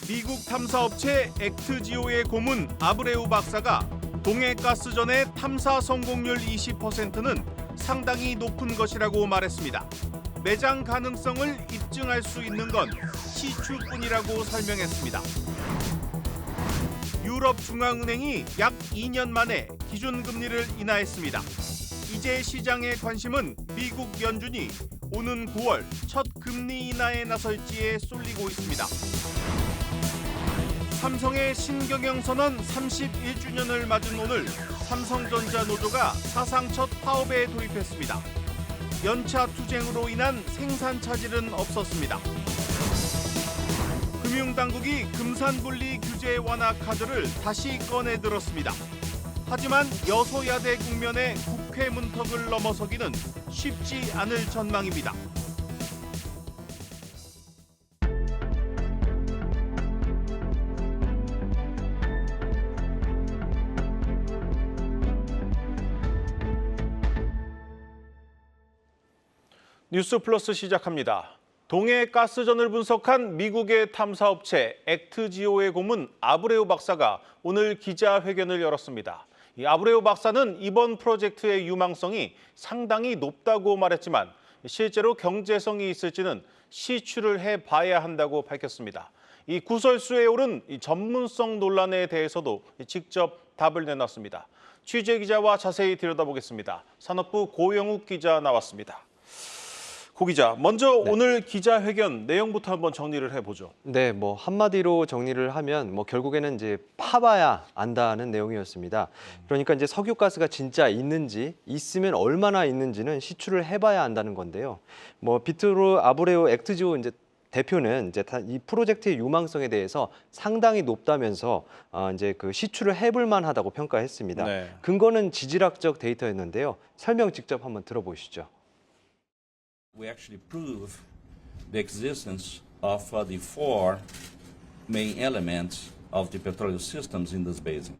미국 탐사업체 액트지오의 고문 아브레우 박사가 동해가스전의 탐사 성공률 20%는 상당히 높은 것이라고 말했습니다. 매장 가능성을 입증할 수 있는 건 시추뿐이라고 설명했습니다. 유럽중앙은행이 약 2년 만에 기준금리를 인하했습니다. 이제 시장의 관심은 미국 연준이 오는 9월 첫 금리 인하에 나설지에 쏠리고 있습니다. 삼성의 신경영선언 31주년을 맞은 오늘 삼성전자 노조가 사상 첫 파업에 돌입했습니다. 연차 투쟁으로 인한 생산 차질은 없었습니다. 금융당국이 금산분리 규제 완화 카드를 다시 꺼내들었습니다. 하지만 여소야대 국면에 국회 문턱을 넘어서기는 쉽지 않을 전망입니다. 뉴스 플러스 시작합니다. 동해 가스전을 분석한 미국의 탐사업체 액트지오의 고문 아브레우 박사가 오늘 기자회견을 열었습니다. 이 아브레우 박사는 이번 프로젝트의 유망성이 상당히 높다고 말했지만 실제로 경제성이 있을지는 시추를 해봐야 한다고 밝혔습니다. 이 구설수에 오른 이 전문성 논란에 대해서도 직접 답을 내놨습니다. 취재 기자와 자세히 들여다보겠습니다. 산업부 고영욱 기자 나왔습니다. 고 기자, 먼저 오늘 기자회견 내용부터 한번 정리를 해보죠. 네, 한마디로 정리를 하면 결국에는 이제 파봐야 안다는 내용이었습니다. 그러니까 이제 석유가스가 진짜 있는지, 있으면 얼마나 있는지는 시추를 해봐야 안다는 건데요. 비트로 아브레우 액트지오 이제 대표는 이제 이 프로젝트의 유망성에 대해서 상당히 높다면서 이제 그 시추를 해볼 만하다고 평가했습니다. 네. 근거는 지질학적 데이터였는데요. 설명 직접 한번 들어보시죠. We actually prove the existence of the four main elements of the petroleum systems in this basin.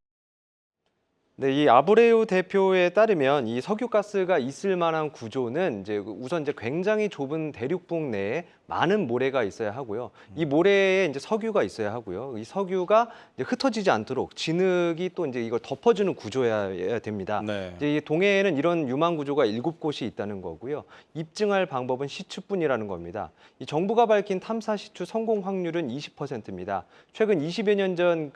네, 이 아브레우 대표에 따르면 이 석유가스가 있을 만한 구조는 이제 우선 이제 굉장히 좁은 대륙붕 내에 많은 모래가 있어야 하고요. 이 모래에 이제 석유가 있어야 하고요. 이 석유가 이제 흩어지지 않도록 진흙이 또 이제 이걸 덮어주는 구조여야 됩니다. 네. 이제 이 동해에는 이런 유망 구조가 7곳이 있다는 거고요. 입증할 방법은 시추뿐이라는 겁니다. 이 정부가 밝힌 탐사 시추 성공 확률은 20%입니다. 최근 20여 년 전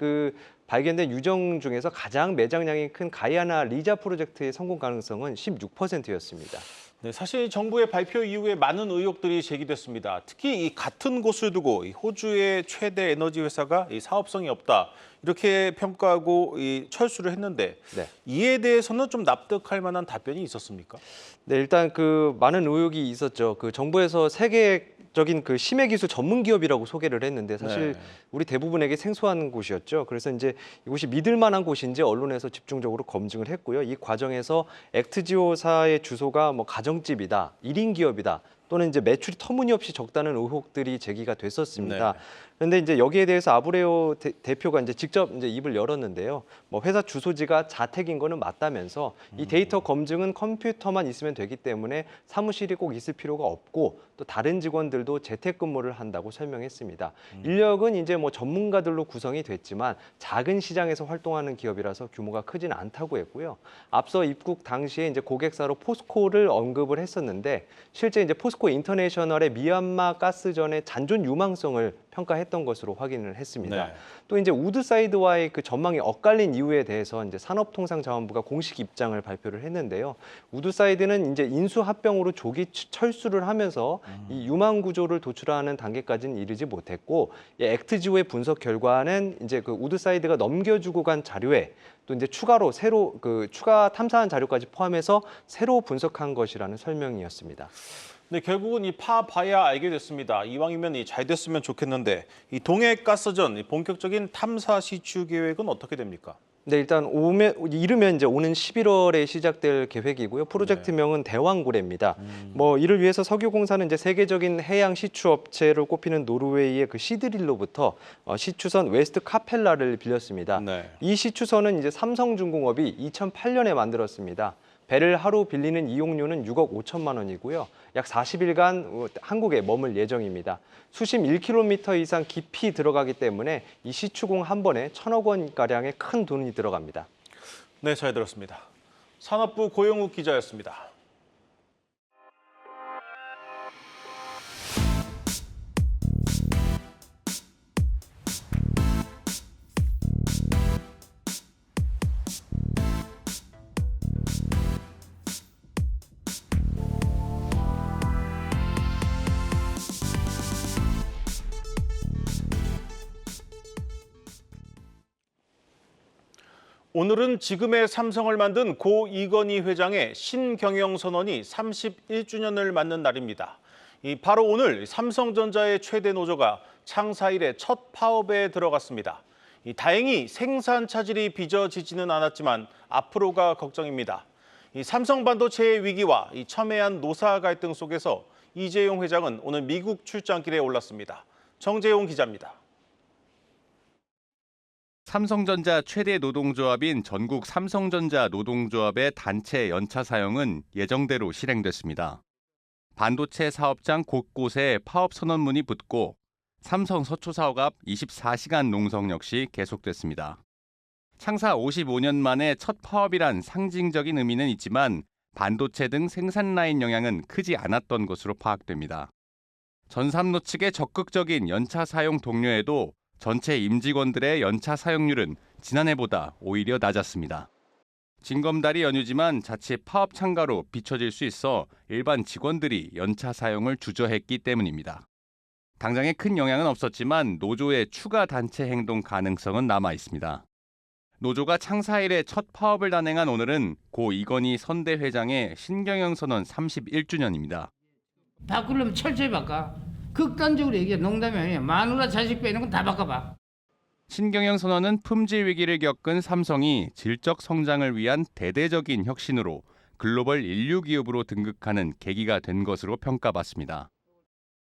발견된 유정 중에서 가장 매장량이 큰 가이아나 리자 프로젝트의 성공 가능성은 16%였습니다. 네, 사실 정부의 발표 이후에 많은 의혹들이 제기됐습니다. 특히 이 같은 곳을 두고 이 호주의 최대 에너지 회사가 이 사업성이 없다 이렇게 평가하고 철수를 했는데 네. 이에 대해서는 좀 납득할 만한 답변이 있었습니까? 네, 일단 많은 의혹이 있었죠. 정부에서 세계적인 심해 기술 전문 기업이라고 소개를 했는데 사실 네. 우리 대부분에게 생소한 곳이었죠. 그래서 이제 이곳이 믿을 만한 곳인지 언론에서 집중적으로 검증을 했고요. 이 과정에서 액트지오사의 주소가 가정집이다, 1인 기업이다, 또는 이제 매출이 터무니없이 적다는 의혹들이 제기가 됐었습니다. 네. 그런데 이제 여기에 대해서 아브레오 대표가 이제 직접 이제 입을 열었는데요. 회사 주소지가 자택인 거는 맞다면서 이 데이터 검증은 컴퓨터만 있으면 되기 때문에 사무실이 꼭 있을 필요가 없고 또 다른 직원들도 재택근무를 한다고 설명했습니다. 인력은 이제 전문가들로 구성이 됐지만 작은 시장에서 활동하는 기업이라서 규모가 크지는 않다고 했고요. 앞서 입국 당시에 이제 고객사로 포스코를 언급을 했었는데 실제 이제 포스코 인터내셔널의 미얀마 가스전의 잔존 유망성을 평가했던 것으로 확인을 했습니다. 네. 또 이제 우드사이드와의 전망이 엇갈린 이유에 대해서 이제 산업통상자원부가 공식 입장을 발표를 했는데요. 우드사이드는 이제 인수합병으로 조기 철수를 하면서 이 유망 구조를 도출하는 단계까지는 이르지 못했고, 액트지오의 분석 결과는 이제 우드사이드가 넘겨주고 간 자료에 또 이제 추가로 추가 탐사한 자료까지 포함해서 새로 분석한 것이라는 설명이었습니다. 네, 결국은 파봐야 알게 됐습니다. 이왕이면 잘 됐으면 좋겠는데 이 동해 가스전 본격적인 탐사 시추 계획은 어떻게 됩니까? 네, 일단 이르면 이제 오는 11월에 시작될 계획이고요. 프로젝트명은 대왕고래입니다. 이를 위해서 석유공사는 이제 세계적인 해양 시추 업체로 꼽히는 노르웨이의 시드릴로부터 시추선 웨스트 카펠라를 빌렸습니다. 네. 이 시추선은 이제 삼성중공업이 2008년에 만들었습니다. 배를 하루 빌리는 이용료는 6억 5천만 원이고요. 약 40일간 한국에 머물 예정입니다. 수심 1km 이상 깊이 들어가기 때문에 이 시추공 한 번에 1,000억 원가량의 큰 돈이 들어갑니다. 네, 잘 들었습니다. 산업부 고영욱 기자였습니다. 오늘은 지금의 삼성을 만든 고 이건희 회장의 신경영선언이 31주년을 맞는 날입니다. 바로 오늘 삼성전자의 최대 노조가 창사 이래 첫 파업에 들어갔습니다. 다행히 생산 차질이 빚어지지는 않았지만 앞으로가 걱정입니다. 삼성 반도체의 위기와 첨예한 노사 갈등 속에서 이재용 회장은 오늘 미국 출장길에 올랐습니다. 정재용 기자입니다. 삼성전자 최대 노동조합인 전국 삼성전자 노동조합의 단체 연차 사용은 예정대로 실행됐습니다. 반도체 사업장 곳곳에 파업 선언문이 붙고 삼성 서초 사업 앞 24시간 농성 역시 계속됐습니다. 창사 55년 만에 첫 파업이란 상징적인 의미는 있지만 반도체 등 생산 라인 영향은 크지 않았던 것으로 파악됩니다. 전삼로 측의 적극적인 연차 사용 독려에도 전체 임직원들의 연차 사용률은 지난해보다 오히려 낮았습니다. 징검다리 연휴지만 자칫 파업 참가로 비춰질 수 있어 일반 직원들이 연차 사용을 주저했기 때문입니다. 당장에 큰 영향은 없었지만 노조의 추가 단체 행동 가능성은 남아 있습니다. 노조가 창사 이래 첫 파업을 단행한 오늘은 고 이건희 선대 회장의 신경영 선언 31주년입니다. 바꾸려면 철저히 바꿔. 극단적으로 얘기해. 농담이 아니야. 마누라 자식 빼는 건 다 바꿔봐. 신경영 선언은 품질 위기를 겪은 삼성이 질적 성장을 위한 대대적인 혁신으로 글로벌 인류 기업으로 등극하는 계기가 된 것으로 평가받습니다.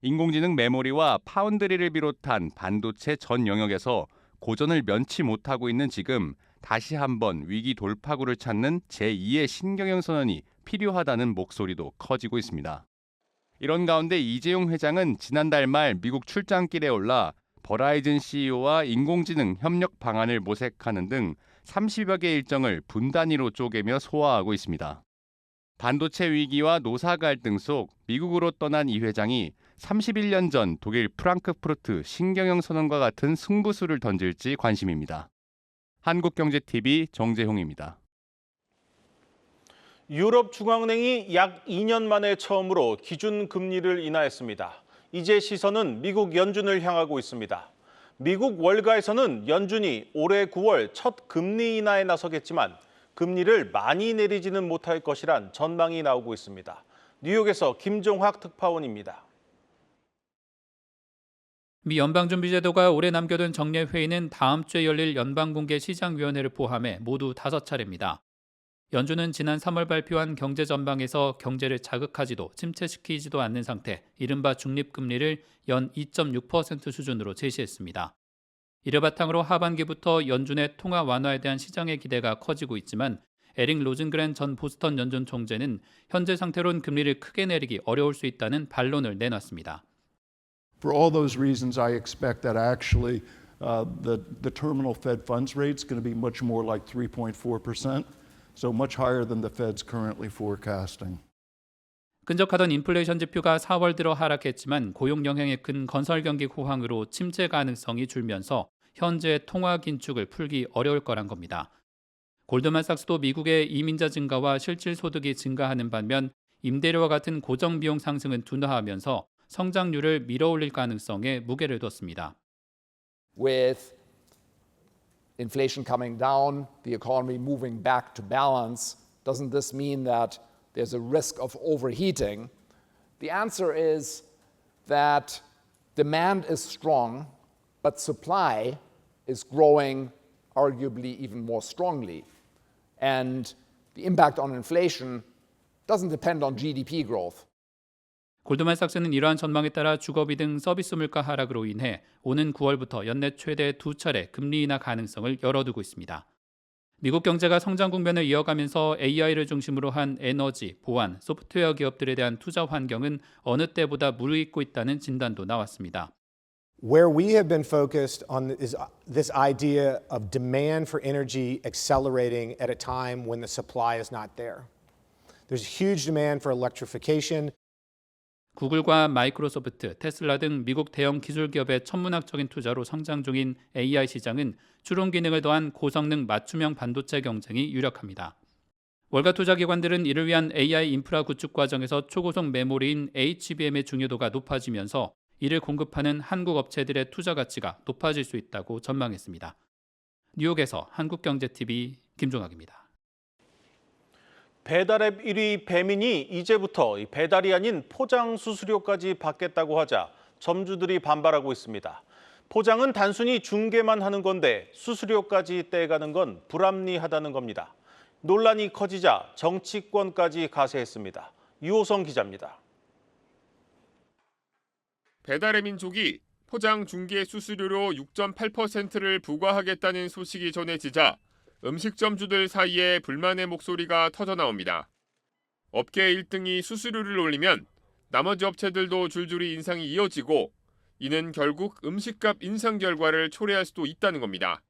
인공지능 메모리와 파운드리를 비롯한 반도체 전 영역에서 고전을 면치 못하고 있는 지금 다시 한번 위기 돌파구를 찾는 제2의 신경영 선언이 필요하다는 목소리도 커지고 있습니다. 이런 가운데 이재용 회장은 지난달 말 미국 출장길에 올라 버라이즌 CEO와 인공지능 협력 방안을 모색하는 등 30여 개 일정을 분 단위로 쪼개며 소화하고 있습니다. 반도체 위기와 노사 갈등 속 미국으로 떠난 이 회장이 31년 전 독일 프랑크푸르트 신경영 선언과 같은 승부수를 던질지 관심입니다. 한국경제TV 정재홍입니다. 유럽중앙은행이 약 2년 만에 처음으로 기준금리를 인하했습니다. 이제 시선은 미국 연준을 향하고 있습니다. 미국 월가에서는 연준이 올해 9월 첫 금리 인하에 나서겠지만 금리를 많이 내리지는 못할 것이란 전망이 나오고 있습니다. 뉴욕에서 김종학 특파원입니다. 미 연방준비제도가 올해 남겨둔 정례 회의는 다음 주에 열릴 연방공개시장위원회를 포함해 모두 5차례입니다. 연준은 지난 3월 발표한 경제 전망에서 경제를 자극하지도 침체시키지도 않는 상태, 이른바 중립금리를 연 2.6% 수준으로 제시했습니다. 이를 바탕으로 하반기부터 연준의 통화 완화에 대한 시장의 기대가 커지고 있지만 에릭 로즌그랜 전 보스턴 연준 총재는 현재 상태론 금리를 크게 내리기 어려울 수 있다는 반론을 내놨습니다. For all those reasons, I expect that actually the terminal Fed funds rate is going to be much more like 3.4%, so much higher than the Fed's currently forecasting. 끈적하던 인플레이션 지표가 4월 들어 하락했지만 고용 영향이 큰 건설 경기 호황으로 침체 가능성이 줄면서 현재 통화 긴축을 풀기 어려울 거란 겁니다. 골드만삭스도 미국의 이민자 증가와 실질 소득이 증가하는 반면 임대료와 같은 고정 비용 상승은 둔화하면서 성장률을 밀어올릴 가능성에 무게를 뒀습니다. With inflation coming down, the economy moving back to balance, doesn't this mean that there's a risk of overheating? The answer is that demand is strong, but supply is growing arguably even more strongly. And the impact on inflation doesn't depend on GDP growth. 골드만삭스는 이러한 전망에 따라 주거비 등 서비스 물가 하락으로 인해 오는 9월부터 연내 최대 2차례 금리 인하 가능성을 열어두고 있습니다. 미국 경제가 성장 국면을 이어가면서 AI를 중심으로 한 에너지, 보안, 소프트웨어 기업들에 대한 투자 환경은 어느 때보다 무르익고 있다는 진단도 나왔습니다. Where we have been focused on is this idea of demand for energy accelerating at a time when the supply is not there. There's huge demand for electrification. 구글과 마이크로소프트, 테슬라 등 미국 대형 기술 기업의 천문학적인 투자로 성장 중인 AI 시장은 추론 기능을 더한 고성능 맞춤형 반도체 경쟁이 유력합니다. 월가 투자 기관들은 이를 위한 AI 인프라 구축 과정에서 초고속 메모리인 HBM의 중요도가 높아지면서 이를 공급하는 한국 업체들의 투자 가치가 높아질 수 있다고 전망했습니다. 뉴욕에서 한국경제TV 김종학입니다. 배달앱 1위 배민이 이제부터 배달이 아닌 포장 수수료까지 받겠다고 하자 점주들이 반발하고 있습니다. 포장은 단순히 중개만 하는 건데 수수료까지 떼가는 건 불합리하다는 겁니다. 논란이 커지자 정치권까지 가세했습니다. 유호성 기자입니다. 배달의 민족이 포장 중개 수수료로 6.8%를 부과하겠다는 소식이 전해지자 음식점주들 사이에 불만의 목소리가 터져나옵니다. 업계 1등이 수수료를 올리면 나머지 업체들도 줄줄이 인상이 이어지고 이는 결국 음식값 인상 결과를 초래할 수도 있다는 겁니다.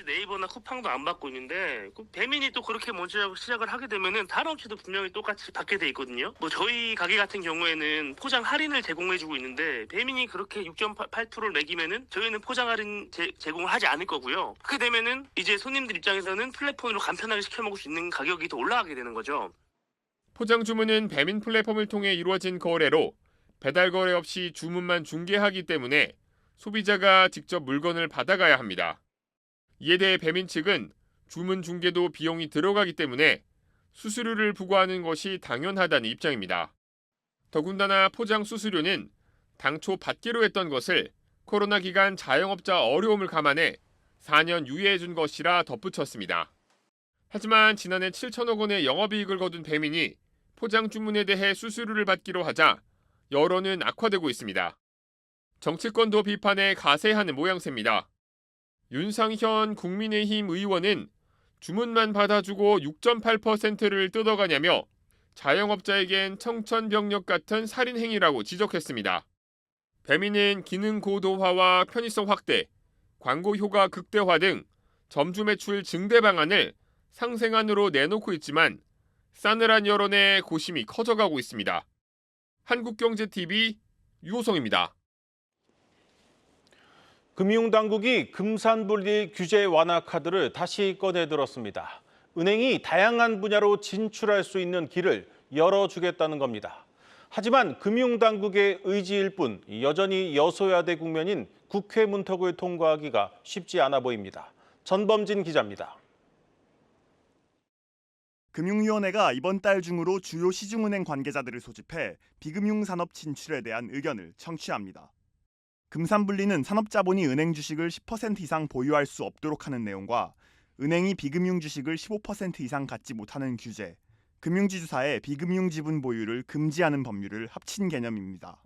네이버나 쿠팡도 안 받고 있는데 배민이 또 그렇게 먼저 시작을 하게 되면은 다른 업체도 분명히 똑같이 받게 돼 있거든요. 뭐 저희 가게 같은 경우에는 포장 할인을 제공해주고 있는데 배민이 그렇게 6.8%를 매기면은 저희는 포장 할인 제공을 하지 않을 거고요. 그렇게 되면은 이제 손님들 입장에서는 플랫폼으로 간편하게 시켜 먹을 수 있는 가격이 더 올라가게 되는 거죠. 포장 주문은 배민 플랫폼을 통해 이루어진 거래로 배달 거래 없이 주문만 중개하기 때문에 소비자가 직접 물건을 받아가야 합니다. 이에 대해 배민 측은 주문 중개도 비용이 들어가기 때문에 수수료를 부과하는 것이 당연하다는 입장입니다. 더군다나 포장 수수료는 당초 받기로 했던 것을 코로나 기간 자영업자 어려움을 감안해 4년 유예해 준 것이라 덧붙였습니다. 하지만 지난해 7천억 원의 영업이익을 거둔 배민이 포장 주문에 대해 수수료를 받기로 하자 여론은 악화되고 있습니다. 정치권도 비판에 가세하는 모양새입니다. 윤상현 국민의힘 의원은 주문만 받아주고 6.8%를 뜯어가냐며 자영업자에겐 청천벽력 같은 살인 행위라고 지적했습니다. 배민은 기능 고도화와 편의성 확대, 광고 효과 극대화 등 점주 매출 증대 방안을 상생안으로 내놓고 있지만 싸늘한 여론에 고심이 커져가고 있습니다. 한국경제TV 유호성입니다. 금융당국이 금산분리 규제 완화 카드를 다시 꺼내들었습니다. 은행이 다양한 분야로 진출할 수 있는 길을 열어주겠다는 겁니다. 하지만 금융당국의 의지일 뿐 여전히 여소야대 국면인 국회 문턱을 통과하기가 쉽지 않아 보입니다. 전범진 기자입니다. 금융위원회가 이번 달 중으로 주요 시중은행 관계자들을 소집해 비금융 산업 진출에 대한 의견을 청취합니다. 금산분리는 산업자본이 은행 주식을 10% 이상 보유할 수 없도록 하는 내용과 은행이 비금융 주식을 15% 이상 갖지 못하는 규제, 금융지주사의 비금융 지분 보유를 금지하는 법률을 합친 개념입니다.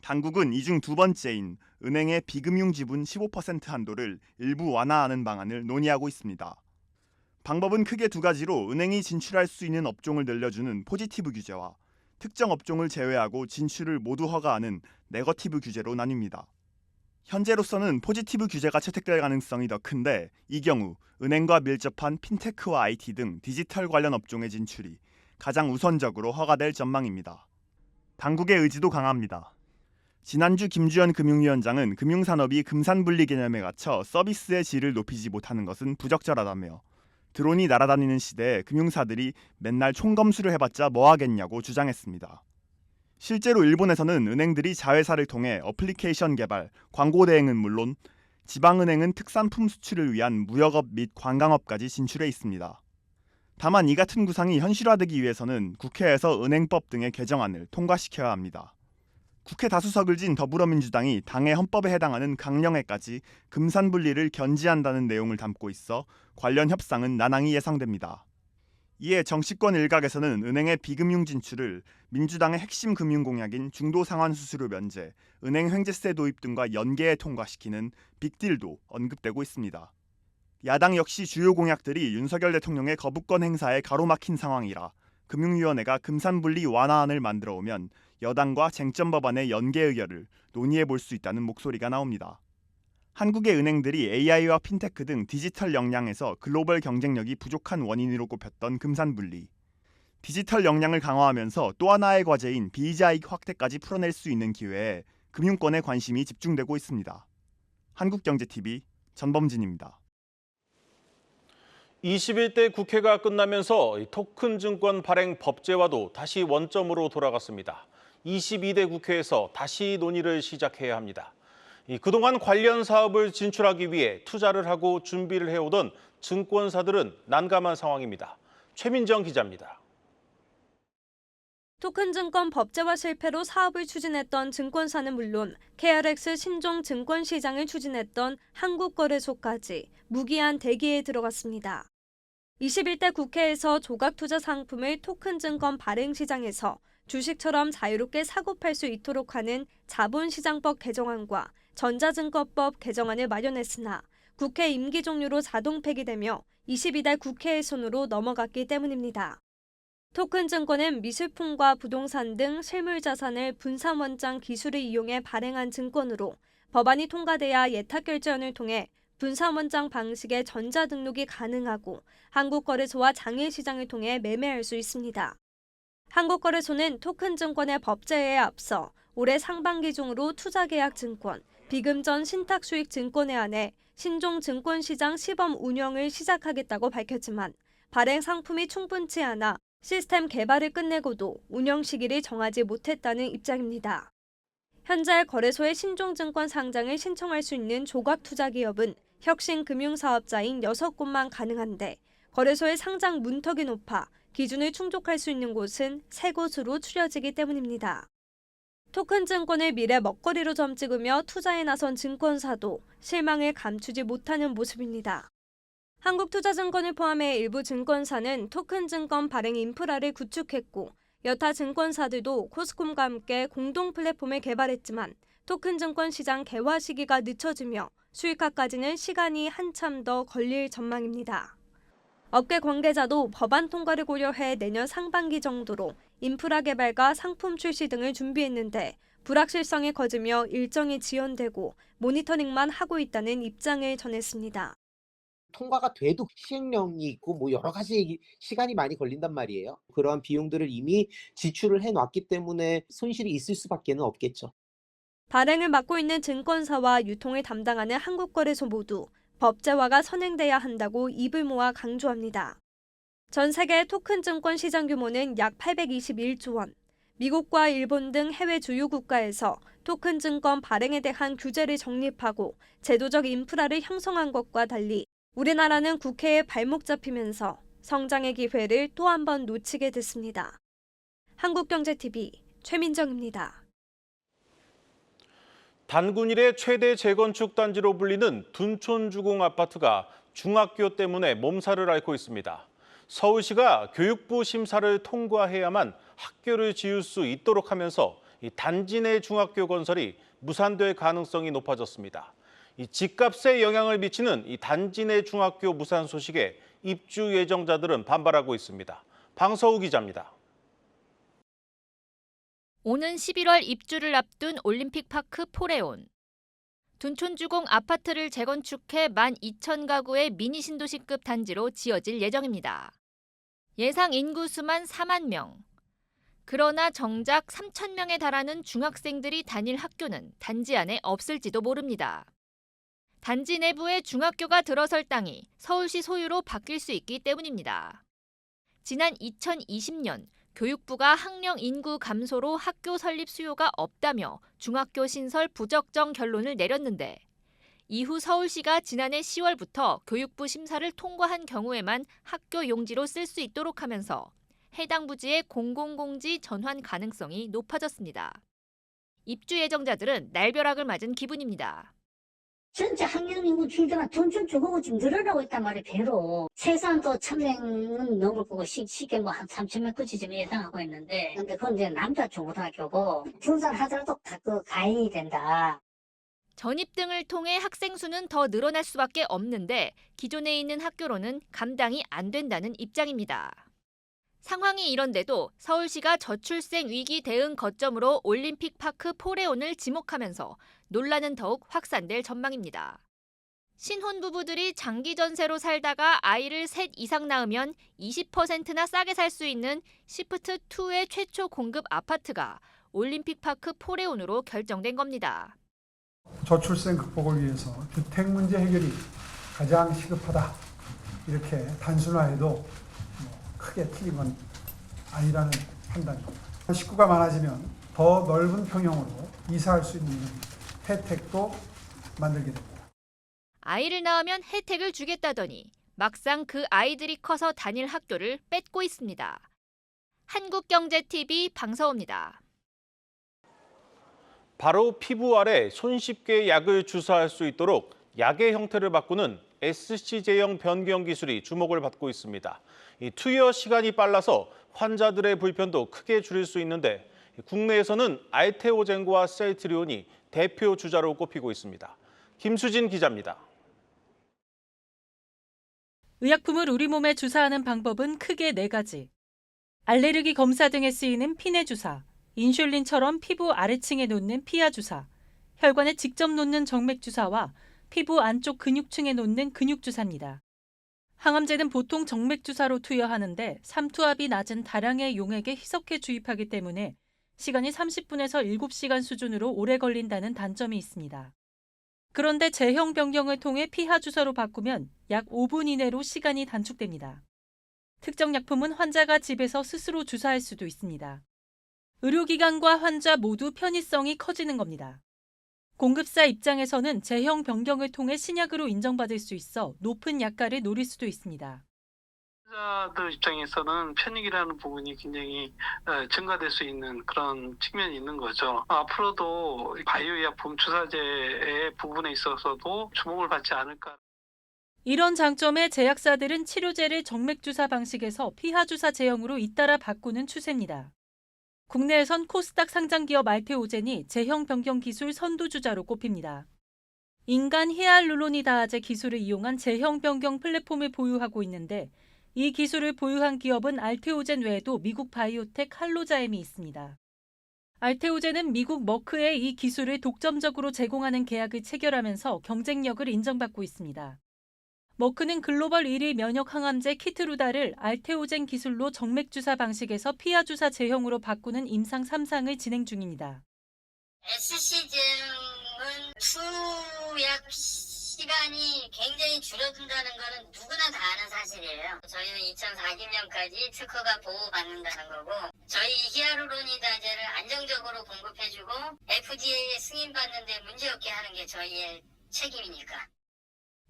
당국은 이 중 두 번째인 은행의 비금융 지분 15% 한도를 일부 완화하는 방안을 논의하고 있습니다. 방법은 크게 두 가지로 은행이 진출할 수 있는 업종을 늘려주는 포지티브 규제와 특정 업종을 제외하고 진출을 모두 허가하는 네거티브 규제로 나뉩니다. 현재로서는 포지티브 규제가 채택될 가능성이 더 큰데 이 경우 은행과 밀접한 핀테크와 IT 등 디지털 관련 업종의 진출이 가장 우선적으로 허가될 전망입니다. 당국의 의지도 강합니다. 지난주 김주현 금융위원장은 금융산업이 금산분리 개념에 갇혀 서비스의 질을 높이지 못하는 것은 부적절하다며 드론이 날아다니는 시대에 금융사들이 맨날 총검수를 해봤자 뭐하겠냐고 주장했습니다. 실제로 일본에서는 은행들이 자회사를 통해 어플리케이션 개발, 광고 대행은 물론 지방은행은 특산품 수출을 위한 무역업 및 관광업까지 진출해 있습니다. 다만 이 같은 구상이 현실화되기 위해서는 국회에서 은행법 등의 개정안을 통과시켜야 합니다. 국회 다수석을 진 더불어민주당이 당의 헌법에 해당하는 강령에까지 금산분리를 견지한다는 내용을 담고 있어 관련 협상은 난항이 예상됩니다. 이에 정치권 일각에서는 은행의 비금융 진출을 민주당의 핵심 금융공약인 중도상환수수료 면제, 은행 횡재세 도입 등과 연계해 통과시키는 빅딜도 언급되고 있습니다. 야당 역시 주요 공약들이 윤석열 대통령의 거부권 행사에 가로막힌 상황이라 금융위원회가 금산분리 완화안을 만들어 오면 여당과 쟁점 법안의 연계 의결을 논의해 볼 수 있다는 목소리가 나옵니다. 한국의 은행들이 AI와 핀테크 등 디지털 역량에서 글로벌 경쟁력이 부족한 원인으로 꼽혔던 금산분리. 디지털 역량을 강화하면서 또 하나의 과제인 비이자이익 확대까지 풀어낼 수 있는 기회에 금융권의 관심이 집중되고 있습니다. 한국경제TV 전범진입니다. 21대 국회가 끝나면서 토큰 증권 발행 법제화도 다시 원점으로 돌아갔습니다. 22대 국회에서 다시 논의를 시작해야 합니다. 그동안 관련 사업을 진출하기 위해 투자를 하고 준비를 해오던 증권사들은 난감한 상황입니다. 최민정 기자입니다. 토큰 증권 법제화 실패로 사업을 추진했던 증권사는 물론 KRX 신종 증권시장을 추진했던 한국거래소까지 무기한 대기에 들어갔습니다. 21대 국회에서 조각투자 상품을 토큰 증권 발행 시장에서 주식처럼 자유롭게 사고 팔 수 있도록 하는 자본시장법 개정안과 전자증권법 개정안을 마련했으나 국회 임기 종료로 자동 폐기되며 22대 국회의 손으로 넘어갔기 때문입니다. 토큰 증권은 미술품과 부동산 등 실물자산을 분산원장 기술을 이용해 발행한 증권으로 법안이 통과돼야 예탁결제원을 통해 분산원장 방식의 전자등록이 가능하고 한국거래소와 장외시장을 통해 매매할 수 있습니다. 한국거래소는 토큰 증권의 법제화에 앞서 올해 상반기 중으로 투자계약증권, 비금전 신탁수익증권에 한해 신종 증권시장 시범 운영을 시작하겠다고 밝혔지만 발행 상품이 충분치 않아 시스템 개발을 끝내고도 운영 시기를 정하지 못했다는 입장입니다. 현재 거래소의 신종증권 상장을 신청할 수 있는 조각투자기업은 혁신금융사업자인 6곳만 가능한데 거래소의 상장 문턱이 높아 기준을 충족할 수 있는 곳은 3곳으로 추려지기 때문입니다. 토큰 증권을 미래 먹거리로 점찍으며 투자에 나선 증권사도 실망을 감추지 못하는 모습입니다. 한국투자증권을 포함해 일부 증권사는 토큰 증권 발행 인프라를 구축했고 여타 증권사들도 코스콤과 함께 공동 플랫폼을 개발했지만 토큰 증권 시장 개화 시기가 늦춰지며 수익화까지는 시간이 한참 더 걸릴 전망입니다. 업계 관계자도 법안 통과를 고려해 내년 상반기 정도로 인프라 개발과 상품 출시 등을 준비했는데 불확실성이 커지며 일정이 지연되고 모니터링만 하고 있다는 입장을 전했습니다. 통과가 돼도 시행령이 있고 뭐 여러 가지 시간이 많이 걸린단 말이에요. 그러한 비용들을 이미 지출을 해놨기 때문에 손실이 있을 수밖에 없겠죠. 발행을 맡고 있는 증권사와 유통을 담당하는 한국거래소 모두 법제화가 선행돼야 한다고 입을 모아 강조합니다. 전 세계 토큰 증권 시장 규모는 약 821조 원. 미국과 일본 등 해외 주요 국가에서 토큰 증권 발행에 대한 규제를 정립하고 제도적 인프라를 형성한 것과 달리 우리나라는 국회에 발목 잡히면서 성장의 기회를 또 한 번 놓치게 됐습니다. 한국경제TV 최민정입니다. 단군 이래 최대 재건축 단지로 불리는 둔촌주공 아파트가 중학교 때문에 몸살을 앓고 있습니다. 서울시가 교육부 심사를 통과해야만 학교를 지을 수 있도록 하면서 이 단지 내 중학교 건설이 무산될 가능성이 높아졌습니다. 이 집값에 영향을 미치는 이 단지 내 중학교 무산 소식에 입주 예정자들은 반발하고 있습니다. 방서우 기자입니다. 오는 11월 입주를 앞둔 올림픽파크 포레온. 둔촌주공 아파트를 재건축해 12,000가구의 미니 신도시급 단지로 지어질 예정입니다. 예상 인구수만 4만 명. 그러나 정작 3,000명에 달하는 중학생들이 다닐 학교는 단지 안에 없을지도 모릅니다. 단지 내부에 중학교가 들어설 땅이 서울시 소유로 바뀔 수 있기 때문입니다. 지난 2020년 교육부가 학령 인구 감소로 학교 설립 수요가 없다며 중학교 신설 부적정 결론을 내렸는데 이후 서울시가 지난해 10월부터 교육부 심사를 통과한 경우에만 학교 용지로 쓸 수 있도록 하면서 해당 부지의 공공공지 전환 가능성이 높아졌습니다. 입주 예정자들은 날벼락을 맞은 기분입니다. 전체 학령 인구 줄잖아. 둔촌주공은 지금 늘어나고 있단 말이에요. 배로. 최소한도 1,000명은 넘을 거고 쉽게 뭐 한 3,000명까지 좀 예상하고 있는데 근데 그건 이제 남자 중고등학교고 중산하더라도 다 그 가인이 된다. 전입 등을 통해 학생 수는 더 늘어날 수밖에 없는데 기존에 있는 학교로는 감당이 안 된다는 입장입니다. 상황이 이런데도 서울시가 저출생 위기 대응 거점으로 올림픽파크 포레온을 지목하면서 논란은 더욱 확산될 전망입니다. 신혼부부들이 장기 전세로 살다가 아이를 셋 이상 낳으면 20%나 싸게 살 수 있는 시프트2의 최초 공급 아파트가 올림픽파크 포레온으로 결정된 겁니다. 저출생 극복을 위해서 주택 문제 해결이 가장 시급하다. 이렇게 단순화해도 크게 틀린 건 아니라는 판단입니다. 식구가 많아지면 더 넓은 평형으로 이사할 수 있는 혜택도 만들게 됩니다. 아이를 낳으면 혜택을 주겠다더니 막상 그 아이들이 커서 다닐 학교를 뺏고 있습니다. 한국경제TV 방서호입니다. 바로 피부 아래 손쉽게 약을 주사할 수 있도록 약의 형태를 바꾸는 SC 제형 변경 기술이 주목을 받고 있습니다. 이 투여 시간이 빨라서 환자들의 불편도 크게 줄일 수 있는데 국내에서는 알테오젠과 셀트리온이 대표 주자로 꼽히고 있습니다. 김수진 기자입니다. 의약품을 우리 몸에 주사하는 방법은 크게 4가지. 알레르기 검사 등에 쓰이는 피내 주사, 인슐린처럼 피부 아래층에 놓는 피하 주사, 혈관에 직접 놓는 정맥 주사와 피부 안쪽 근육층에 놓는 근육 주사입니다. 항암제는 보통 정맥 주사로 투여하는데 삼투압이 낮은 다량의 용액에 희석해 주입하기 때문에 시간이 30분에서 7시간 수준으로 오래 걸린다는 단점이 있습니다. 그런데 제형 변경을 통해 피하 주사로 바꾸면 약 5분 이내로 시간이 단축됩니다. 특정 약품은 환자가 집에서 스스로 주사할 수도 있습니다. 의료기관과 환자 모두 편의성이 커지는 겁니다. 공급사 입장에서는 제형 변경을 통해 신약으로 인정받을 수 있어 높은 약가를 노릴 수도 있습니다. 환자들 입장에서는 편익이라는 부분이 굉장히 증가될 수 있는 그런 측면이 있는 거죠. 앞으로도 바이오의약품 주사제의 부분에 있어서도 주목을 받지 않을까. 이런 장점의 제약사들은 치료제를 정맥주사 방식에서 피하주사 제형으로 잇따라 바꾸는 추세입니다. 국내에선 코스닥 상장기업 알테오젠이 제형 변경 기술 선두주자로 꼽힙니다. 인간 히알루로니다제 기술을 이용한 제형 변경 플랫폼을 보유하고 있는데 이 기술을 보유한 기업은 알테오젠 외에도 미국 바이오텍 할로자엠이 있습니다. 알테오젠은 미국 머크에 이 기술을 독점적으로 제공하는 계약을 체결하면서 경쟁력을 인정받고 있습니다. 머크는 글로벌 1위 면역 항암제 키트루다를 알테오젠 기술로 정맥주사 방식에서 피하주사 제형으로 바꾸는 임상 3상을 진행 중입니다. SC제형은 투약 시간이 굉장히 줄어든다는 것은 누구나 다 아는 사실이에요. 저희는 2040년까지 특허가 보호받는다는 거고 저희 히아루로니다제를 안정적으로 공급해주고 FDA에 승인받는 데 문제없게 하는 게 저희의 책임이니까.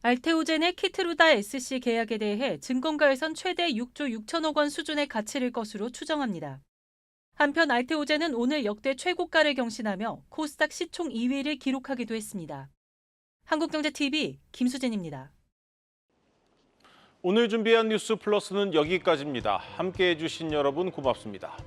알테오젠의 키트루다 SC 계약에 대해 증권가에선 최대 6조 6천억 원 수준의 가치일 것으로 추정합니다. 한편 알테오젠은 오늘 역대 최고가를 경신하며 코스닥 시총 2위를 기록하기도 했습니다. 한국경제TV 김수진입니다. 오늘 준비한 뉴스 플러스는 여기까지입니다. 함께해 주신 여러분 고맙습니다.